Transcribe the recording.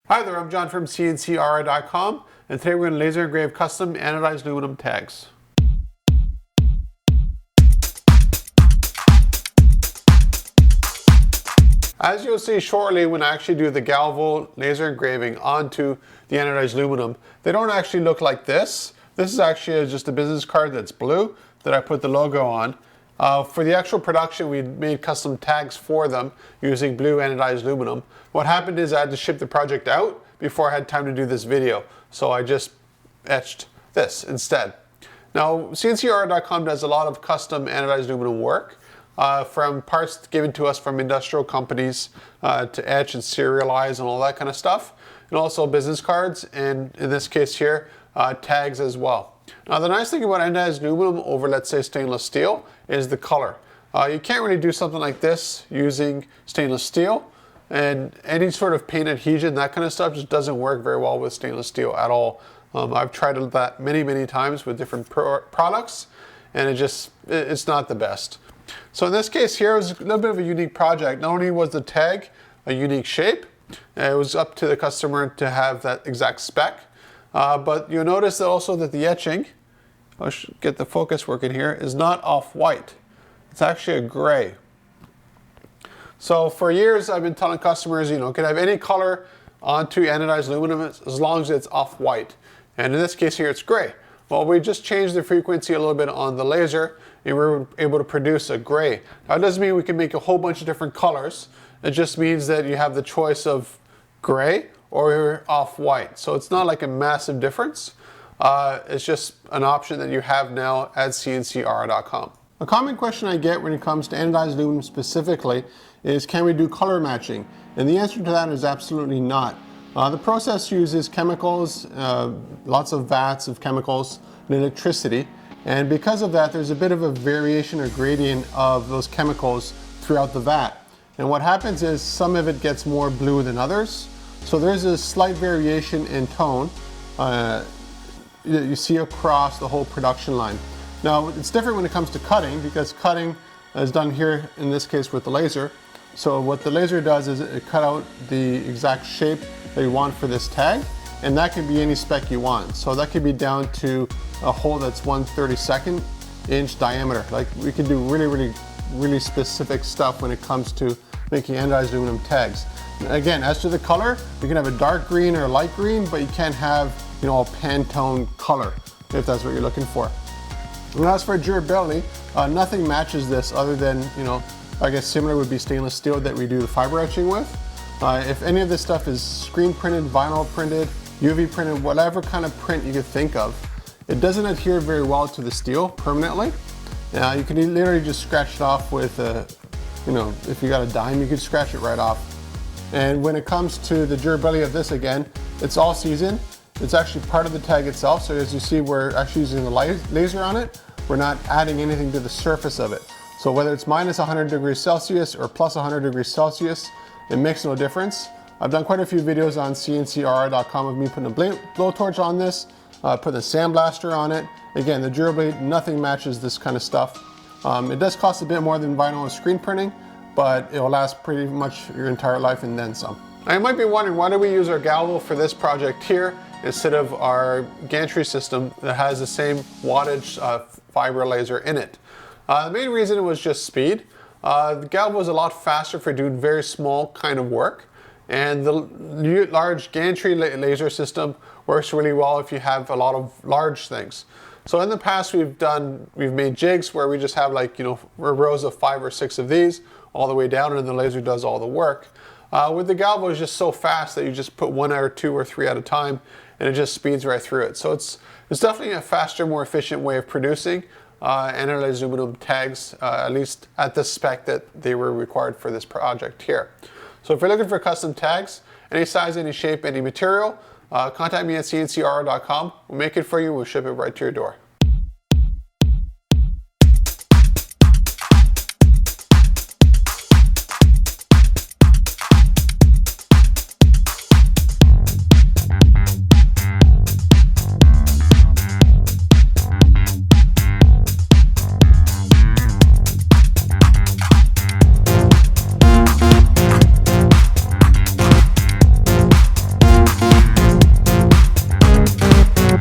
Hi there, I'm John from CNCKing.com, and today we're going to laser engrave custom anodized aluminum tags. As you'll see shortly, when I actually do the Galval laser engraving onto the anodized aluminum, they don't actually look like this. This is actually just a business card that's blue that I put the logo on. For the actual production, we made custom tags for them using blue anodized aluminum. What happened is I had to ship the project out before I had time to do this video, so I just etched this instead. Now, CNCKing.com does a lot of custom anodized aluminum work, from parts given to us from industrial companies to etch and serialize and all that kind of stuff, and also business cards, and in this case here, tags as well. Now, the nice thing about anodized aluminum over, let's say, stainless steel is the color. You can't really do something like this using stainless steel, and any sort of paint adhesion, that kind of stuff just doesn't work very well with stainless steel at all. I've tried that many times with different products, and it's not the best. So in this case here, it was a little bit of a unique project. Not only was the tag a unique shape, it was up to the customer to have that exact spec, but you'll notice that also that the etching, I should get the focus working here, is not off-white. It's actually a gray. So for years I've been telling customers, you can have any color onto anodized aluminum as long as it's off-white. And in this case here, it's gray. Well, we just changed the frequency a little bit on the laser, and we were able to produce a gray. Now, it doesn't mean we can make a whole bunch of different colors. It just means that you have the choice of gray or off-white. So it's not like a massive difference. It's just an option that you have now at CNCKing.com. A common question I get when it comes to anodized aluminum specifically is, can we do color matching? And the answer to that is absolutely not. The process uses chemicals, lots of vats of chemicals and electricity. And because of that, there's a bit of a variation or gradient of those chemicals throughout the vat. And what happens is some of it gets more blue than others. So there's a slight variation in tone you see across the whole production line. Now, it's different when it comes to cutting, because cutting is done here, in this case, with the laser. So what the laser does is it cut out the exact shape that you want for this tag, and that can be any spec you want. So that could be down to a hole that's 1/32 inch diameter. Like, we can do really specific stuff when it comes to making anodized aluminum tags. Again, as to the color, you can have a dark green or a light green, but you can't have, a Pantone color if that's what you're looking for. And as for durability, nothing matches this other than, I guess similar would be stainless steel that we do the fiber etching with. If any of this stuff is screen printed, vinyl printed, UV printed, whatever kind of print you could think of, it doesn't adhere very well to the steel permanently. You can literally just scratch it off with if you got a dime, you could scratch it right off. And when it comes to the durability of this, again, it's all season. It's actually part of the tag itself. So as you see, we're actually using the laser on it. We're not adding anything to the surface of it. So whether it's minus 100 degrees Celsius or plus 100 degrees Celsius, it makes no difference. I've done quite a few videos on CNCKing.com of me putting a blowtorch on this, putting a sandblaster on it. Again, the durability, nothing matches this kind of stuff. It does cost a bit more than vinyl and screen printing, but it will last pretty much your entire life and then some. Now you might be wondering, why do we use our Galval for this project here instead of our gantry system that has the same wattage fiber laser in it? The main reason was just speed. The Galval was a lot faster for doing very small kind of work, and the large gantry laser system works really well if you have a lot of large things. So in the past we've made jigs where we just have rows of 5 or 6 of these all the way down, and the laser does all the work. With the Galval, it's just so fast that you just put 1 or 2 or 3 at a time, and it just speeds right through it. So it's definitely a faster, more efficient way of producing anodized aluminum tags, at least at the spec that they were required for this project here. So if you're looking for custom tags, any size, any shape, any material, contact me at CNCKing.com. We'll make it for you. We'll ship it right to your door.